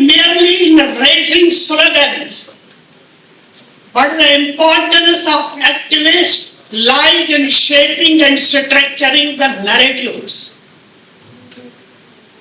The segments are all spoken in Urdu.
merely in raising slogans, but the importance of activists lies in shaping and structuring the narratives.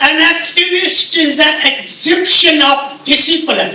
an activist is the exhibition of discipline.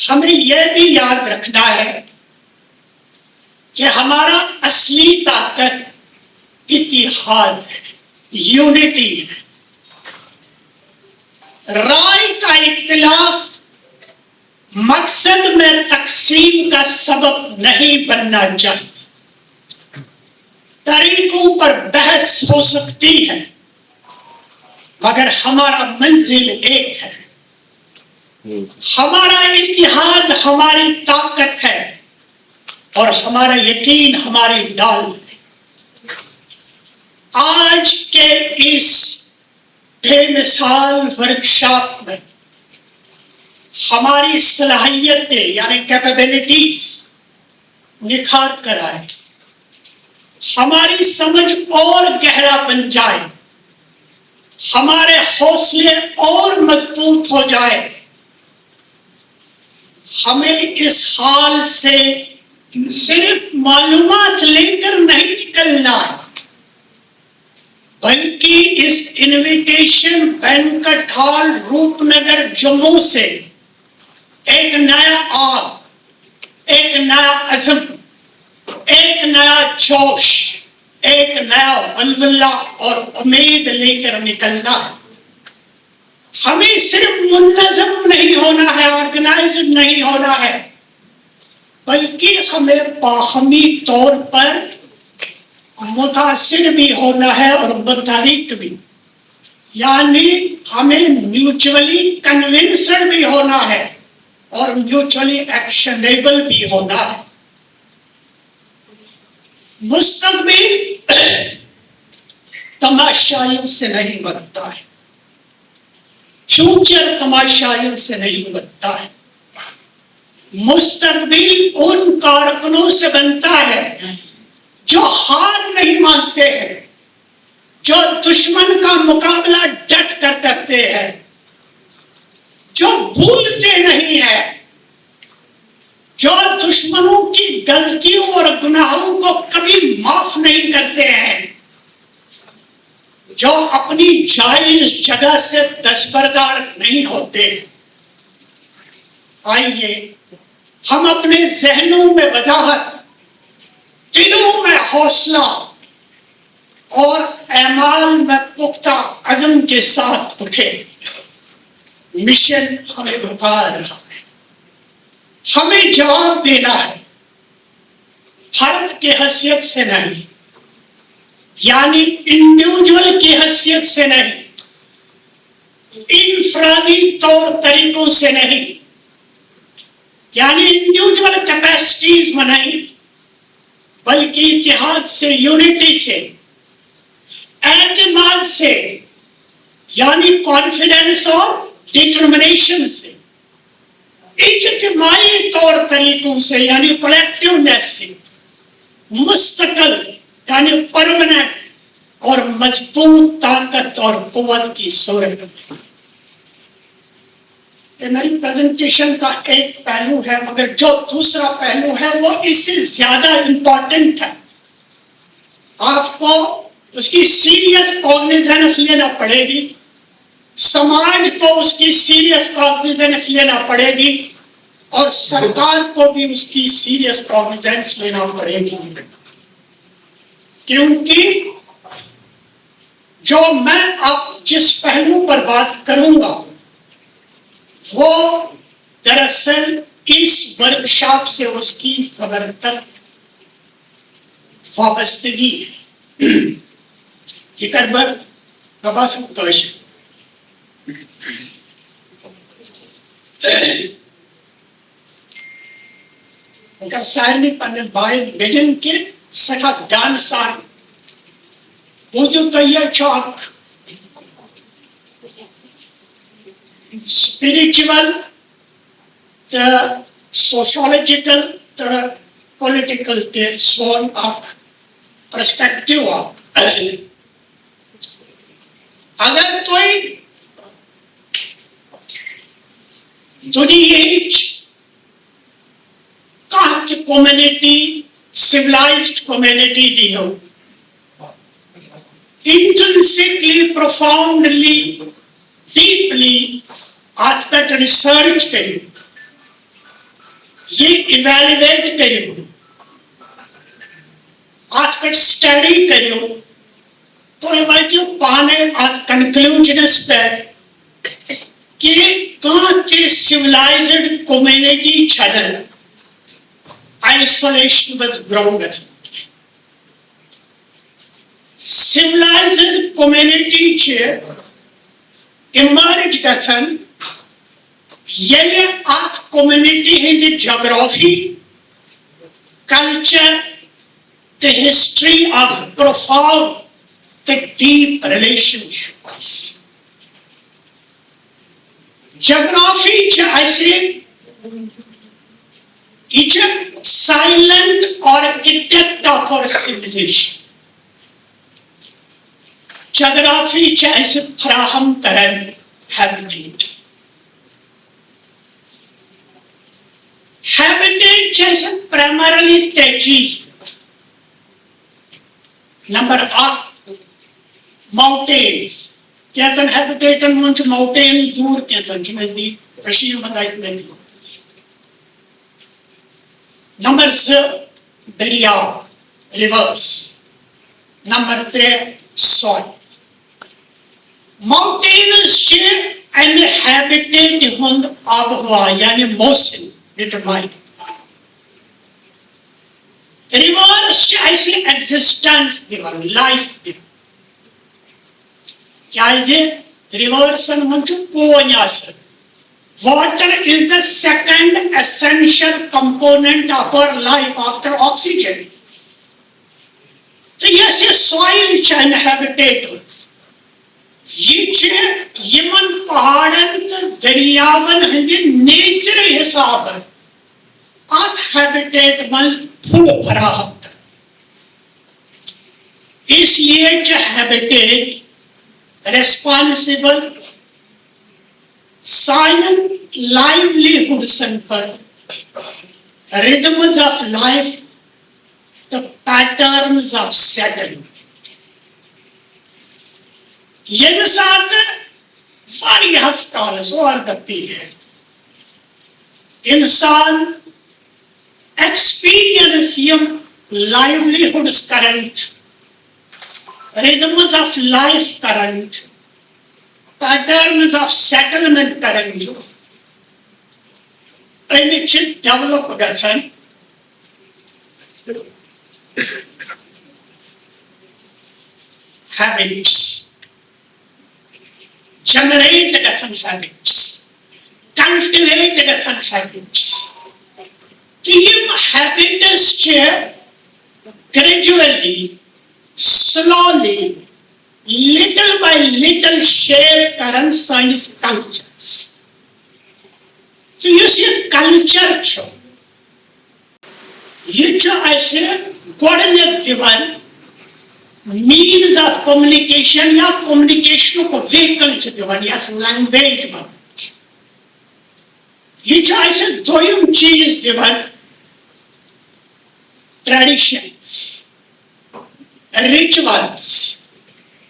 ہمیں یہ بھی یاد رکھنا ہے کہ ہمارا اصلی طاقت اتحاد ہے، یونٹی ہے. رائے کا اختلاف مقصد میں تقسیم کا سبب نہیں بننا چاہیے. طریقوں پر بحث ہو سکتی ہے مگر ہمارا منزل ایک ہے. ہمارا اتحاد ہماری طاقت ہے اور ہمارا یقین ہماری ڈال ہے. آج کے اس بے مثال ورکشاپ میں ہماری صلاحیتیں یعنی کیپیبلٹیز نکھار کر آئے، ہماری سمجھ اور گہرا بن جائے، ہمارے حوصلے اور مضبوط ہو جائے. ہمیں اس حال سے صرف معلومات لے کر نہیں نکلنا ہے بلکہ اس انویٹیشن بینکٹ ہال روپ نگر جموں سے ایک نیا آگ، ایک نیا عزم، ایک نیا جوش، ایک نیا ولولہ اور امید لے کر نکلنا ہے. ہمیں صرف منظم نہیں ہونا ہے، آرگنائزڈ نہیں ہونا ہے، بلکہ ہمیں باہمی طور پر متاثر بھی ہونا ہے اور متحرک بھی، یعنی ہمیں میوچولی کنونسڈ بھی ہونا ہے اور میوچولی ایکشنیبل بھی ہونا ہے. مستقبل تماشائیوں سے نہیں بنتا ہے، فیوچر تماشائیوں سے نہیں بنتا ہے. مستقبل ان کارکنوں سے بنتا ہے جو ہار نہیں مانتے ہیں، جو دشمن کا مقابلہ ڈٹ کر کرتے ہیں، جو بھولتے نہیں ہیں، جو دشمنوں کی غلطیوں اور گناہوں کو کبھی معاف نہیں کرتے ہیں، جو اپنی جائز جگہ سے دستبردار نہیں ہوتے. آئیے ہم اپنے ذہنوں میں وضاحت، دلوں میں حوصلہ اور اعمال میں پختہ عزم کے ساتھ اٹھے. مشن ہمیں پکار رہا ہے، ہمیں جواب دینا ہے، فرد کی حیثیت سے نہیں، یعنی انڈیویجول کی حیثیت سے نہیں، انفرادی طور طریقوں سے نہیں، یعنی انڈیویجول کیپیسٹیز میں نہیں، بلکہ اتحاد سے، یونٹی سے، اعتماد سے، یعنی کانفیڈنس اور ڈٹرمنیشن سے، اجتماعی طور طریقوں سے یعنی کلیکٹیونیس سے، مستقل یعنی پرماننٹ اور مضبوط طاقت اور قوت کی صورت میں. یہ میری پریزنٹیشن کا ایک پہلو ہے مگر جو دوسرا پہلو ہے وہ اس سے زیادہ امپورٹنٹ ہے. آپ کو اس کی سیریس کوگنیزنس لینا پڑے گی، سماج کو اس کی سیریس کوگنیزنس لینا پڑے گی اور سرکار کو بھی اس کی سیریس کوگنیزنس لینا پڑے گی. کیونکہ جو میں اب جس پہلو پر بات کروں گا وہ دراصل اس ورکشاپ سے اس کی زبردست وابستگی ہے. یہ کربر نباسم کوش اگر سائرنی پنن بائی بیگن کے سکھا دانسان وجود یہ چاک spiritual, the sociological, the political, the sworn arc, perspective arc. اگر کوئی دنیا کی کمیونٹی civilized community دی ہو, intrinsically, profoundly, deeply, آج تک ریسرچ کری یہ ایویلویٹ کرو، ات پہ سٹڈی کرو، تھی واتو پانے ات کنکلوجنس پہ کہ کانٛہہ سیولائزڈ کومنٹی چھنہٕ آئسولیشن مز گرو گژھان. civilized community چھِ emerge گژھان ییٚلہِ اکھ community ہٕنٛدِ geography, culture تہٕ history اکھ profound تہٕ deep relationship آسہِ. geography چھِ اَسہِ یہ چھِ silent architect of our civilization. جغرافی چھِ اَسہِ فراہم کران habitat. habitat چھِ اَسہِ primarily ترٛےٚ چیٖز. نمبر اکھ mountains. کینٛژن habitatن منٛز چھِ mountains دوٗر، کینٛژن چھِ نزدیٖک. کٔشیٖرِ منٛز آسہِ نزدیٖک. نمبر زٕ دٔریاو rivers. نمبر ترٛےٚ soil. Mountains چھِ امہِ habitat ہُنٛد آبہٕ ہوا یعنی موسم ڈِٹرماین. rivers چھِ اَسہِ existence دِوان، life دِوان. کیٛازِ riversن منٛز چھُ پونۍ آسان. Water is the second essential component of our life after oxygen. تہٕ یۄس یہِ soil چھِ امہِ habitat ہٕنٛز، یہ چھِ یمن پہاڑن تہٕ دریاون ہٕنٛدِ نیچرٕ حسابہٕ اتھ habitat منٛز فُڈ فراہم کران. اس لیے چھِ habitat responsible سانٮ۪ن livelihoodsن خٲطرٕ rhythms of life تہٕ patterns of settlement. ییٚمہِ ساتہٕ واریاہس کالس اوور د پیریڈ انسان ایکسپیرینس یم لایولیہُڈس کران چھُ، rhythms of life کران چھُ، patterns of settlement کران چھُ، أمۍ چھِ ڈیولپ گژھان habits. generate گژھان habits, cultivate گژھان habits. تہٕ یِم habits چھِ gradually, slowly, little by little shape کران سٲنِس cultures. تہٕ یُس یہِ culture چھُ یہِ چھُ اَسہِ گۄڈٕنیٚتھ دِوان means of communication یا communication vehicle چھِ دِوان یتھ language وَنان چھِ. یہِ چھُ اَسہِ دوٚیِم چیٖز دِوان traditions, rituals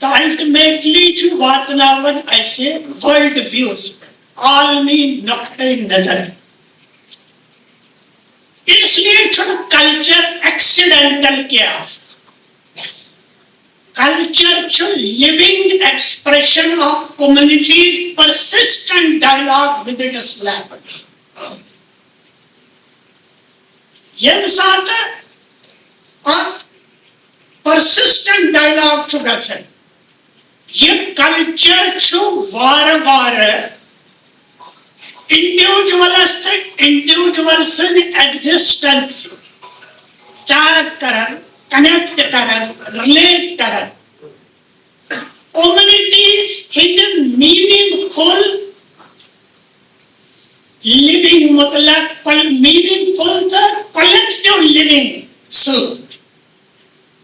تہٕ ultimately چھُ واتناوان اَسہِ world views عالمی نقطۂ نظر. اس لیے چھُنہٕ culture accidental کینٛہہ آسان. Culture چھُ living expression of communities' persistent dialogue with its land. ییٚمہِ ساتہٕ اکھ persistent dialogue چھُ گژھان، یہِ culture چھُ وارٕ وارٕ individualس تہٕ individual سٕنٛدِ existence ٹیگ کران، کنیکٹ کران، رِلیٹ کران. communities ہٕنٛدِ meaningful living متعلق meaningful تہٕ collective living سۭتۍ.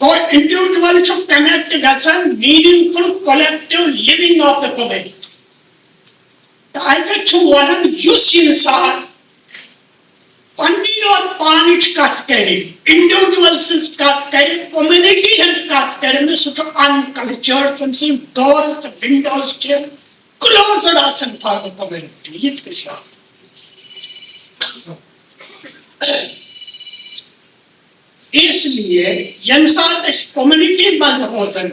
گوٚو individual چھُ کنیکٹ گژھان meaningful collective living of the community. تہٕ اَتہِ چھُ وَنان یُس اِنسان پننی یوت پانٕچ کتھ کرِ، انڈیوجول سٕنٛز کتھ کرِ، کومنٹی ہٕنٛز کتھ کرِ نہٕ، سُہ چھُ انکلچٲرڈ. تٔمۍ سٕنٛدۍ ڈورز تہٕ ونڈوز چھِ کلوزڈ آسان فار د کومنٹی. یہِ تہِ گژھِ یاد. اس لیے یم سات اس کمیونٹی مز روزان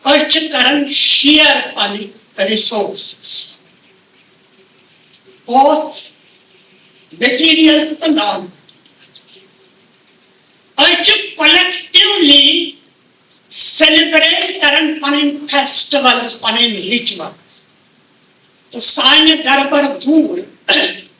کران share pin resources both material to non collectively celebrate karan panin festivals panin rituals to sign garbar dur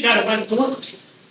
garbar dur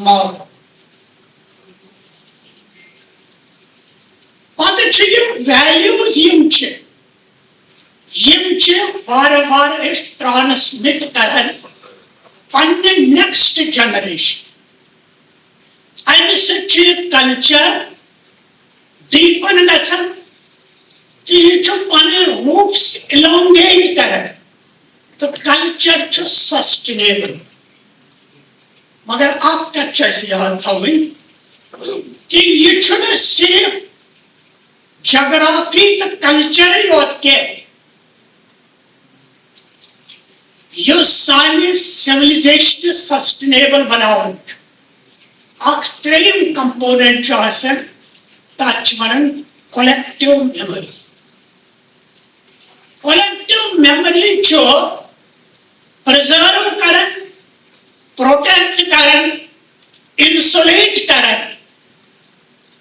more پتہ چھ یم ویلیوز یم وار ٹرانسمٹ کران پنہ نیکسٹ جنریشن امہ سہ کلچر ڈیپن گژھان کہ یہ پن روٹس الانگیٹ کران تو کلچر سسٹینیبل مگر اکھ کتھ چھ یاد تھوٕنۍ کہ یہ صرف جغرافی تو کلچر یوت کے یہ سانہ سویلائزیشن سسٹینیبل بناون اخ تریم کمپوننٹ تک ونان collective memory collective memory preserve کران پروٹیکٹ کران انسولیٹ کران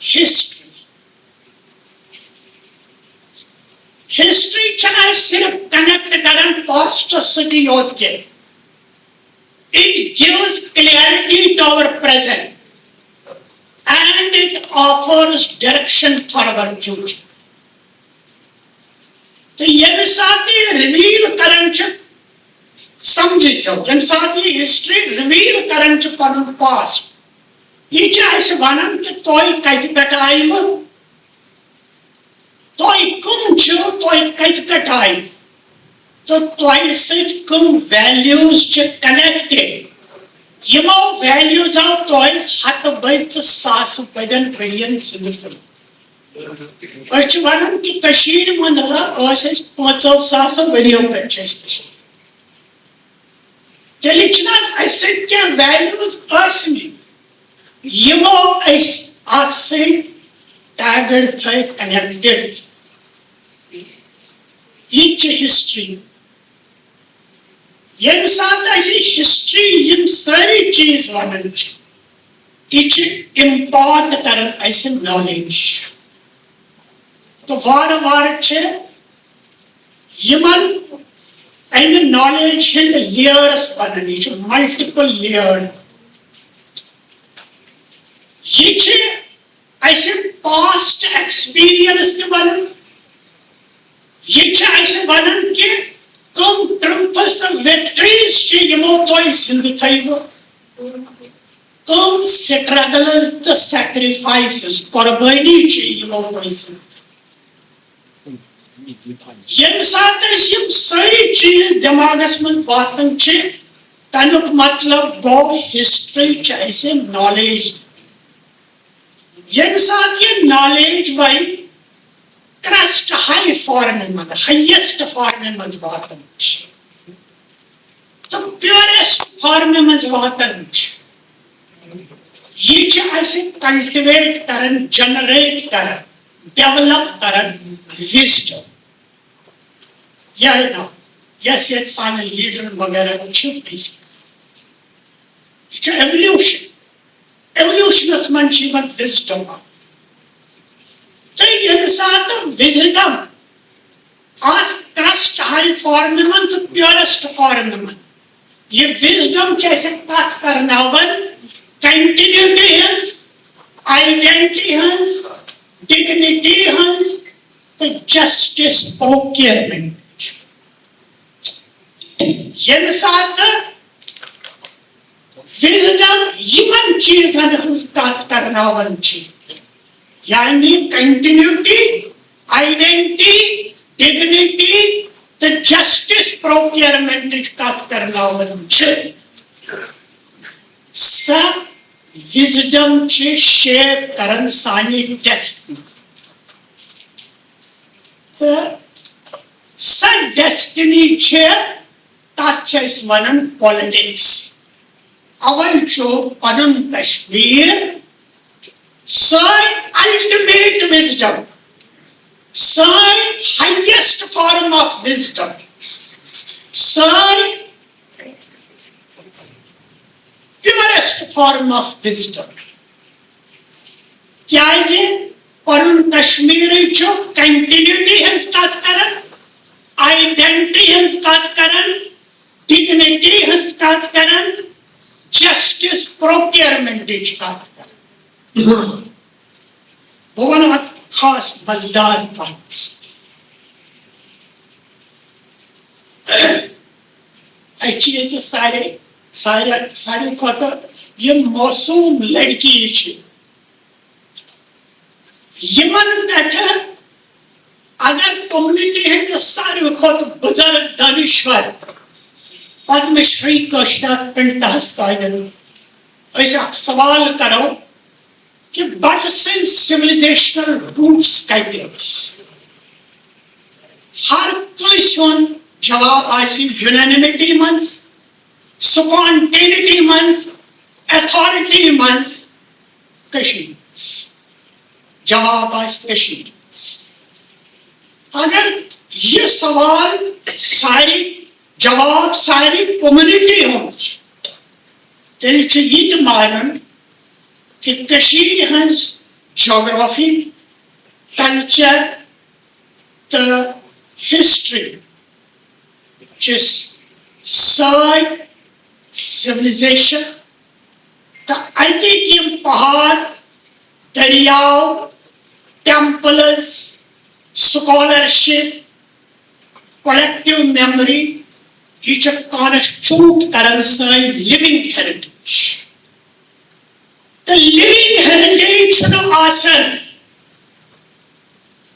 ہسٹری ہسٹری چھنا صرف کنیکٹ کران پاسٹ سۭتی یوت کے it gives clarity to our present and it offers direction for our future تو یہ ساتھ ریویل کران سمجھی یم ساتھ یہ ہسٹری ریویل کران پن پاسٹ یہ اس ونان کہ تھی کت پہ آئیو تھی کم کت پہ آئی تو تہ سم ویلیوز کنیکٹڈ یمو ویلیوزو تہ ہتھ بد تو ساس بدین ورین زندگی ونان کہ مز 5,000 وریو پہ تیل اس کی ویلیوز یمو ات سیگڈ تھے کنیکٹڈ یہ ہسٹری یم سات ہسٹری یم ساری چیز ونان یہ امپارٹ کران اس نالیج تو وار وار یمن امہ نالیج ہند لیئرس بنان یہ ملٹیپل لیئر یہ پاسٹ ایکسپیرینس تہ ونان یہ ونان کہ کم ٹرمپس تو وکٹریز یمو تہ زندہ تھو کم سٹرگلز تو سیکریفائسز قربانی یمو تہ زندہ یم سات یم ساری چیز دماغس من واتان تمیک مطلب گو ہسٹری نالیج یم سات یہ نالیج وی کرسٹ ہائی فارم من ہائیسٹ فارم من واتان تو پیورسٹ فارم من واتان یہ کلٹیویٹ کران جنریٹ کران ڈیولپ کران وزڈم یس یہ سان لیڈر وغیرہ یہ ایولیوشن ایولیوشنس من وزڈم تو یم سات وزڈم ات کرسٹ ہائی فارم من تو پیورسٹ فارم من یہ وزڈم کت کرناون کنٹینیوٹی ہز آئیڈینٹی ہز ڈگنیٹی ہز تو جسٹس پروکیئرمنٹ یم سات وزڈم یمن چیزن ہز کت کرناون یعنی کنٹینیوٹی آئیڈینٹی ڈگنیٹی تو جسٹس پروکیئرمنٹ کت کرناون سا وزڈم شیپ کران سانہ ڈیسٹنی تو سا ڈیسٹنی تک ونان پالیٹکس. اوے پن Kashmir ultimate wisdom, highest form of wisdom, purest form of wisdom. کیازِ پن کشمیر کنٹینیوٹی ہز کت کران, آئیڈینٹی ہز کت کران, ڈگنیٹی ہز کت کران, جسٹس پروکیئرمنٹ کت کران. بہ ون خاص مزدار کت ساری کھوتہ یہ موسوم لڑکی یمن پہ اگر کمنٹی ہندس ساروی کھت بزرگ دانشور پدم شری کاشناتھ پنڈتس تان اک سوال کرو کہ بٹ سن سولیزیشنل روٹس کتہ ہر کنس ہند جواب یونانیمٹی مز, سپانٹینٹی مز, ایتھارٹی مز, جواب اگر یہ سوال جواب ساری کمیونٹی ہند تیل یہ مانن کہ ہز جغرافی, کلچر تو ہسٹری سولیزیشن تو اتک پہاڑ, دریاو, ٹیمپلز, سکالرشپ, کولیکٹیو میموری, یہ کانسٹیوٹ کران سن لیونگ ہیریٹیج. تو لیونگ ہیریٹیج آسان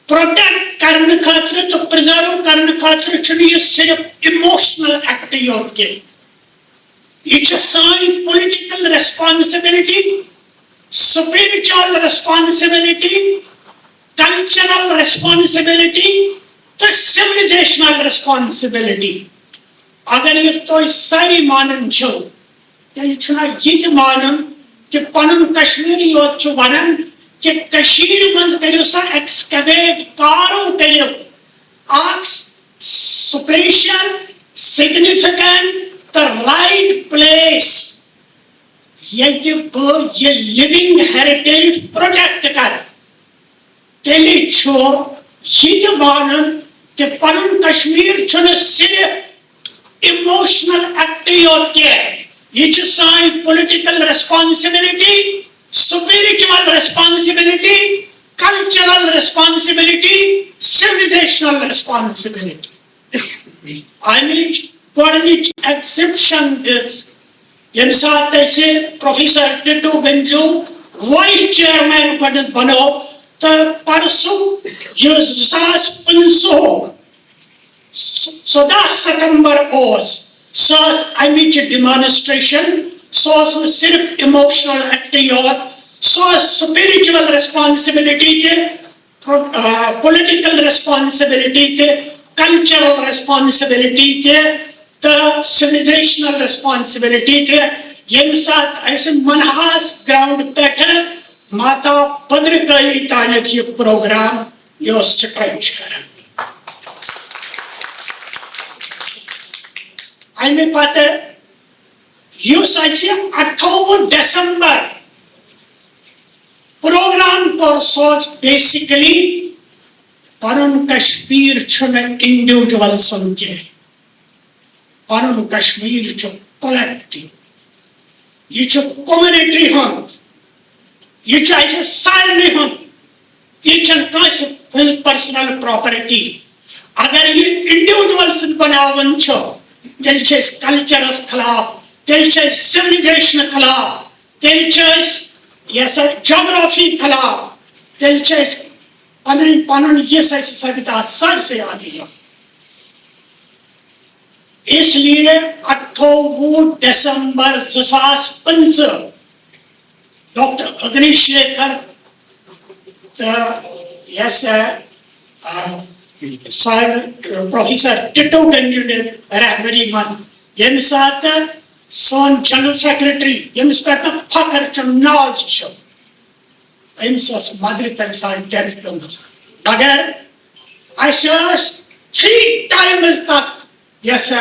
پروٹیکٹ کرنے خاطر تو پرزرو کرنے خاطر یہ صرف ایموشنل ایکٹ یوت کی, یہ سانی political responsibility, spiritual responsibility, cultural responsibility, تو civilizational responsibility. اگر یہ تو ساری مانن چھو تیل چھنا یہ مانن کہ پنن کشمیر یوت ونان کہ کشیر منز کریو سا ایکسکیویٹ کارو کریو اکھ سپیشل سگنیفیکنٹ تو رائٹ پلیس یہ لیونگ ہیریٹیج پروٹیکٹ کر. تیل یہ مانن کہ پنن کشمیر صرف ایموشنل ایکٹ یوت کی, یہ سانی political responsibility, spiritual responsibility, cultural responsibility, civilizational responsibility. I mean, گۄڈنِچ exception this. ییٚمہِ ساتہٕ اَسہِ پروفیسر ٹِٹو گنجو وائس چیئرمین گۄڈنٮ۪تھ بنو تہٕ پرسُک یہِ 2015 14 ستمبر اوس, سۄ ٲس اَمِچ ڈیمانسٹریشن. سۄ ٲس نہٕ صرف ایموشنل ایکٹ یوت, سۄ ٲس سپرچوَل ریسپانسبلٹی تہِ, پُلٹِکل ریسپانسبلٹی تہِ, کلچرل ریسپانسبلٹی تہِ تہٕ سولیزیشنل ریسپانسبلٹی تہِ. ییٚمہِ ساتہٕ اَسہِ منہاس گراؤنڈ پٮ۪ٹھٕ ماتا بدرکالی تانیُک یہِ پروگرام یہِ اوس سٹرچ کران. اَمہِ پتہٕ یُس اَسہِ 28 ڈسمبر پروگرام کوٚر سُہ اوس بیسِکلی پنُن کشمیٖر چھُنہٕ انڈیوجول سُنٛد کینٛہہ, پنُن کشمیٖر چھُ کولیکٹیو, یہ کومنٹی ہند, یہ سارے ہند, یہ پرسنل پراپرٹی. اگر یہ انڈیوجول سن بناون تیل کلچرس خلاف, تیل سولیزیشن خلاف, تیل جغرافی خلاف, تیل پن یہ سبدا سارے عادی. اس لیے 28 December 2015 doctor Agni Shekhar professor ٹٹو گنجن رہبری من یم سات سون جنرل سیکرٹری یمس پہ فخر ناز امس مدر تمہ سات ڈیتھ گم مگر اس 3 ٹائمز تک یس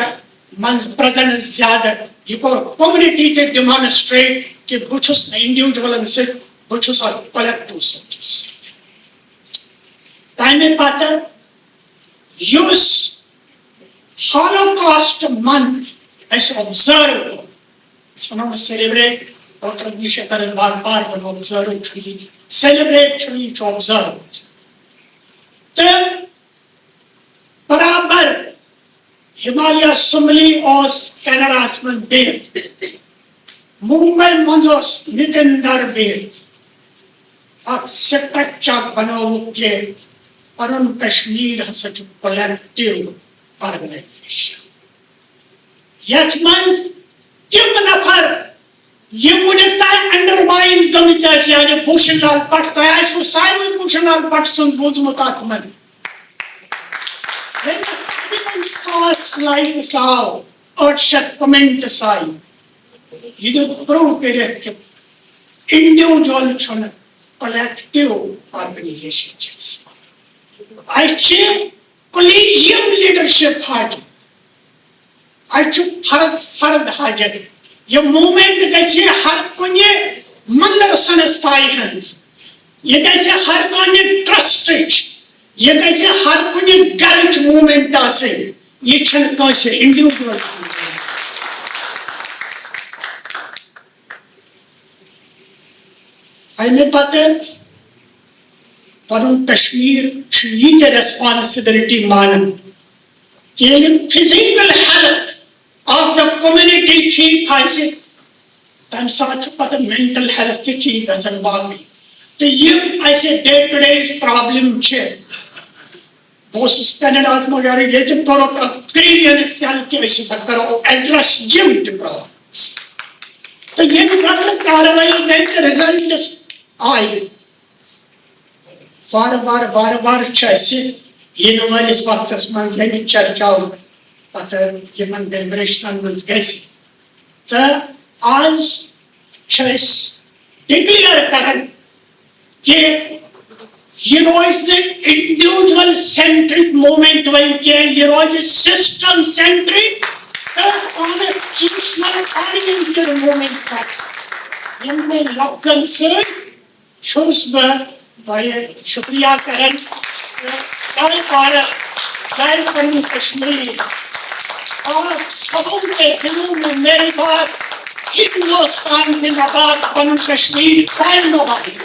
من پریزنس زیادہ یہ کور کمنٹی تے ڈیمانسٹریٹ کہ بچس انڈیویجولن سے بچس کلیکٹو سوچس تمہ پتہ یس ہالوکاسٹ منتھ اس آبزرو اس ونو سیلیبریٹ ڈاکٹر نش کرن بار بار ونو آبزرو سیلیبریٹ یہ آبزرو تو برابر ہمالیہ اسمبلی اس کینیڈا من بہت ممبئی مز نتندر بہت اک سٹرکچر بنو کہ پن کشمیر ہسا کولیکٹو آرگنائزیشن یت من تم نفر یم ونیک تین انڈرمائن گمت یعنی بھوشن لال بٹ تہ آسو سارے بھوشن لال بٹ سن بوزمت ات من 7,000 لائکس آو 800 کمنٹس آئی یہ پروو کرت کہ انڈیویجول چھن کولیکٹو آرگنائزیشن کولیجیم لیڈرشپ حاجت فرد فرد حاجت یہ موومنٹ گژھِ ہر کُنہِ مندر سنستائی ہنز یہ گژھِ ہر کُنہِ ٹرسٹٕچ یہ گژھِ ہر کُنہِ گرٕچ موومنٹ آسٕنۍ یہ چھنہٕ کٲنٛسہِ انڈیویجول امہِ پتہٕ پنن کشمیر یہ ریسپانسبلٹی مانن کہ physical health of the community ٹھیک آسہِ تمہ سات پتہ مینٹل ہیلتھ تہ ٹھیک گژھان باقی تو یم اسے ڈے ٹو ڈے پرابلم بہس کینیڈا مگر یہ کرو کرین سیل کہ ہسا کرو ایڈریس یم تہ پرابلمس تو یم کاروائی گئی تو رزلٹس آئی وار وار وار وار ین ولس وقت من یم چرچاؤ پتہ یمن ڈیلیبریشن من گژھِ تو آز ڈکلیئر کران کہ یہ روز انڈیویجول سینٹرک موومنٹ ون کی یہ روز system centric constitutional oriented movement یم لفظن سس بہ شکریہ کران جائے کشمیر اور سبوں کے دلوں میں میری بات ہندوستان زندہ باد پن کشمیر قائم رہے.